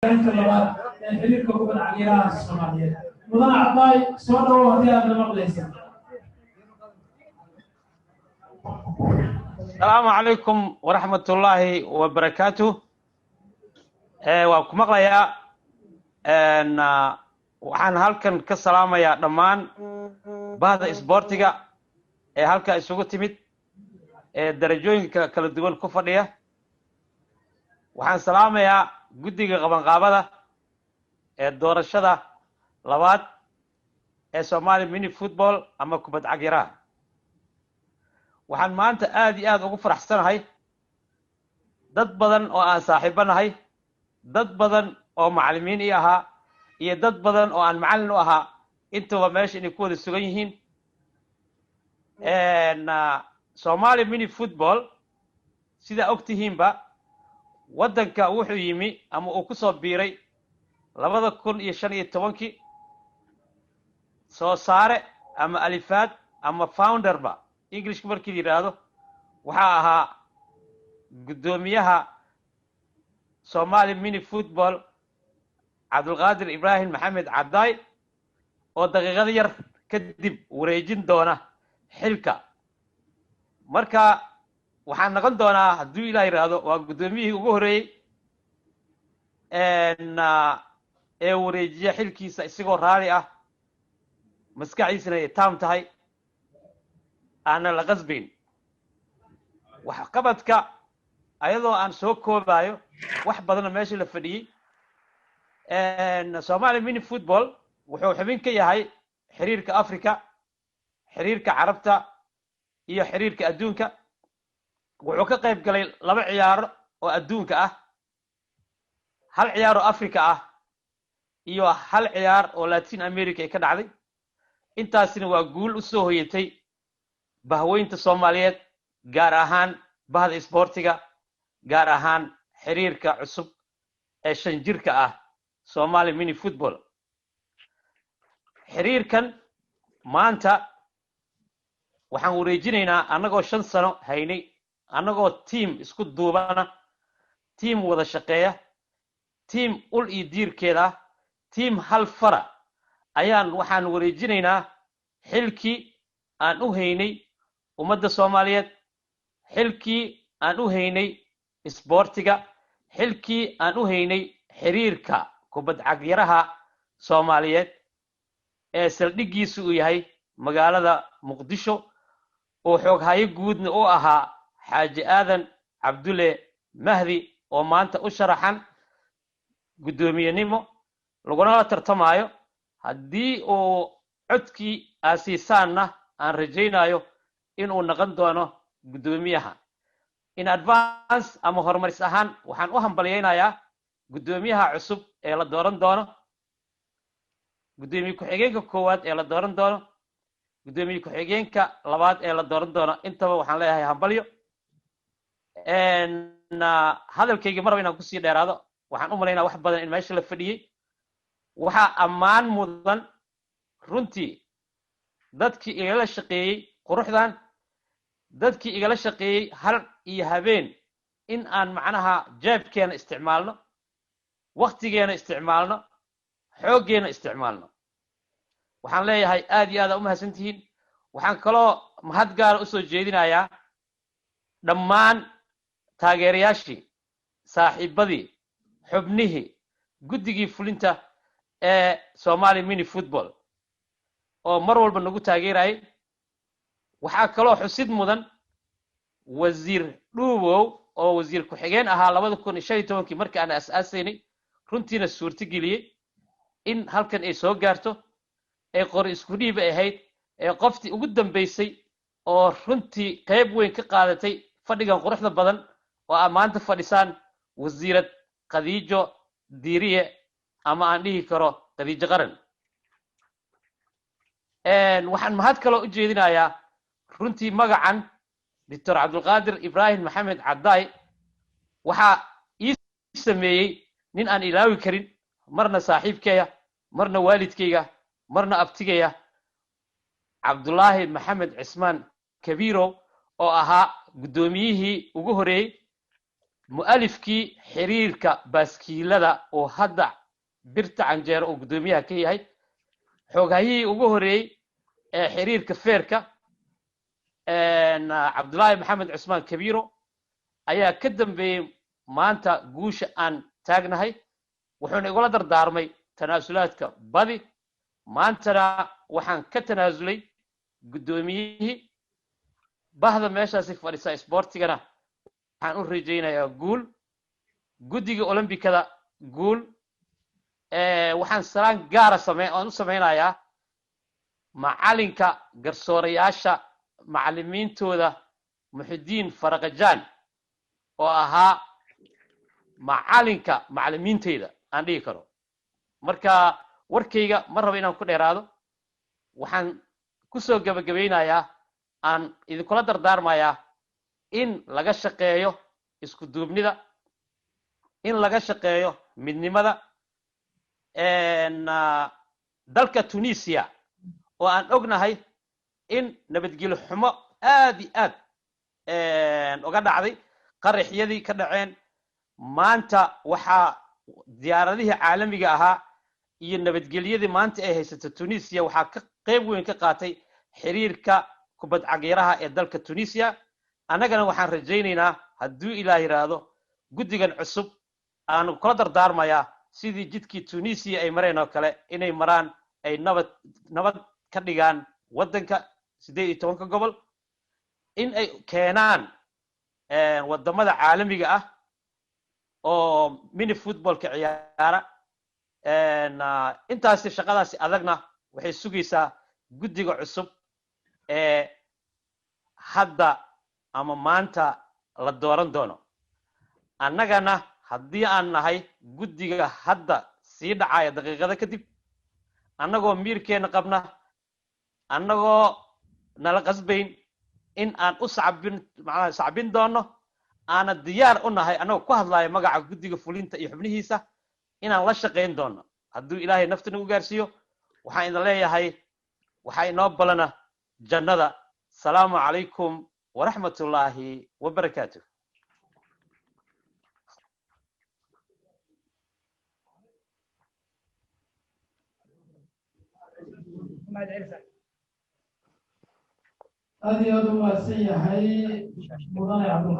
أنت اللي حريرك هو العقيرة الصومالية مدن عطاي سؤال هو هدي هذا المقليس. السلام عليكم ورحمة الله وبركاته. وكم مقليا أن وحن هالكن كسلام يا دمان بعد إسبورتيجا هالك إسوق تيمت درجوين كلا دول كفرية وحن سلام يا جدي قبل قابله الدور الشدة لبات الصومالي ميني فوتبول أما كبد عقيرة waxaan maanta aad iyo aad ugu faraxsanahay dad badan oo aan saaxiibanahay dad badan oo macallimiin ii ahaa iyo dad badan oo aan macallin u ahaa intaba meesha inay ku wada sugan yihiin Somali mini football sida ogtihiinba wadanka wuxuu yimi ama uu ku soo biiray 2015 soo saare ama alifaad ama founderba English markii yiraahdo waxa ahaa gudoomiyaha Somali mini football Abdulqaadir Ibrahim Maxamed Cabday oo daqiiqad yar kadib wareejin doona xilka marka waxaan noqon doonaa haddii Ilaahay yiraahdo waa gudoomiyihii ugu horeeyay ee wareejiya xilkiisa isagoo raali ah maskaxiisana ay taam tahay أنا لغزبين وحقبتك أيضا أن سوكو بايو واحد بدنا ماشي لفدي إن سومالي ميني فوتبول وحو حبين كي هاي حرير كأفريكا حرير كعربتا إيو حرير كأدونكا وحو كقيب قليل لما عيار وأدونكا هل عيار أفريكا إيو هل عيار ولاتين أمريكا كده عدي انتا سنوا قول أسوهيتي bahweynta Soomaaliyeed gaar ahaan bahda isboortiga gaar ahaan xiriirka cusub ee shan jirka ah Somali mini football xiriirkan maanta waxaan wareejinaynaa anagoo 5 sano haynay anagoo team isku duubana team wada shaqeeya team ul iyo diirkeeda team hal fara ayaan waxaan wareejinaynaa xilkii aan u haynay ummadda Soomaaliyeed xilkii aan u haynay isboortiga xilkii aan u haynay xiriirka kubad cagyaraha Soomaaliyeed ee saldhigiisu uu yahay magaalada Muqdisho oo xoog haye guudna oo ahaa Xaaji Aadan Cabdulle Mahdi oo maanta u sharaxan gudoomiyenimo laguna tartamayo haddii uu codkii aasiisaanna aan rajaynayo inuu noqon doono gudoomiyaha in advance ama horumaris ahaan waxaan u hambaliyaynayaa gudoomiyaha cusub ee la dooran doono gudoomiye ku-xigeenka koowaad ee la dooran doono gudoomiye ku-xigeenka labaad ee la dooran doono intaba waxaan leeyahay hambalyo hadalkayga marba inaan kusii dheeraado waxaan u malaynaa wax badan in meesha la fadhiyey waxaa ammaan mudan runtii dadkii igala shaqeeyey quruxdan dadkii igala shaqeeyey har iyo habeen in aan macnaha jeebkeena isticmaalno waqtigeena isticmaalno xooggeena isticmaalno waxaan leeyahay aad iyo aad u mahadsantihiin waxaan kaloo mahad gaar u soo jeedinayaa dhammaan taageerayaashii saaxiibadii xubnihii guddigii fulinta ee Somali mini football oo mar walba nagu taageeray waxaa kaloo xusid mudan wasiir Dhuubow oo wasiir ku-xigeen ahaa 2015 markii aan aasaasay runtiina suurta geliyay in halkan ay soo gaarto ee qori isku dhiib ahayd ee qoftii ugu dambeysay oo runtii qayb weyn ka qaadatay fadhigan quruxda badan oo aan maanta fadhisaan wasiirad Khadiijo Diiriye ama aan dhihi karo Khadiijo Qaran waxaan mahad kaloo u jeedinayaa runtii magacan Dr. Abdulqaadir Ibrahim Maxamed Cabday waxa ii sameeyay nin aan ilaawi karin marna saaxiibkeeya marna waalidkeyga marna abtigeeya Cabdullaahi Maxamed Cismaan Kabiiro oo ahaa gudoomiyihii ugu horeeyay mu'alifkii xiriirka baaskiilada oo hadda birta canjeero oo guddoomiyaha ka yahay xoogahayihii ugu horeeyey ee xiriirka feerka cabdullaahi maxamed cusmaan kabiiro ayaa ka dambeeyey maanta guusha aan taagnahay wuxuuna igula dardaarmay tanaasulaadka badi maantana waxaan ka tanaasulay guddoomiyihii bahda meeshaasi fadhisa isboortigana waxaan u rajaynayaa guul guddiga olombikada guul waxaan salaan gaara aan u samaynayaa macalinka garsoorayaasha macallimiintooda muxidiin faraqajaan oo ahaa macalinka macallimiinteyda aan dhihi karo marka warkayga ma rabo inaan ku dheeraado waxaan kusoo gabagabeynayaa aan idinkula dardaarmayaa in laga shaqeeyo isku duubnida in laga shaqeeyo midnimada dalka tunisia oo aan ognahay in nabadgelyo xumo aad iyo aad uga dhacday qaraxyadii ka dhaceen maanta waxaa diyaaradihii caalamiga ahaa iyo nabadgelyadii maanta ay haysato tunisia waxaa ka qayb weyn ka qaatay xiriirka kubad cagyaraha ee dalka tunisia annagana waxaan rajaynaynaa hadduu ilaah yiraahdo guddigan cusub aan kula dardaarmayaa sidii jidkii tunisia ay mareen oo kale inay maraan ay nabad ka dhigaan waddanka 18 gobol in ay keenaan wadamada caalamiga ah oo mini footballka ciyaara intaasi shaqadaasi adagna waxay sugaysaa guddiga cusub ee hadda ama maanta la dooran doono annagana haddii aan nahay guddiga hadda sii dhacaya daqiiqada kadib annagoo miirkeena qabna annagoo nala qasbayn in aan u sacbin doono aana diyaar u nahay annagoo ku hadlayo magaca guddiga fulinta iyo xubnihiisa inaan la shaqayn doono hadduu ilaahay nafta nagu gaarsiiyo waxaan idin leeyahay waxaa inoo balana jannada salaamu calaykum waraxmatullaahi wabarakaatuh هذه أدوات سيئة مضانع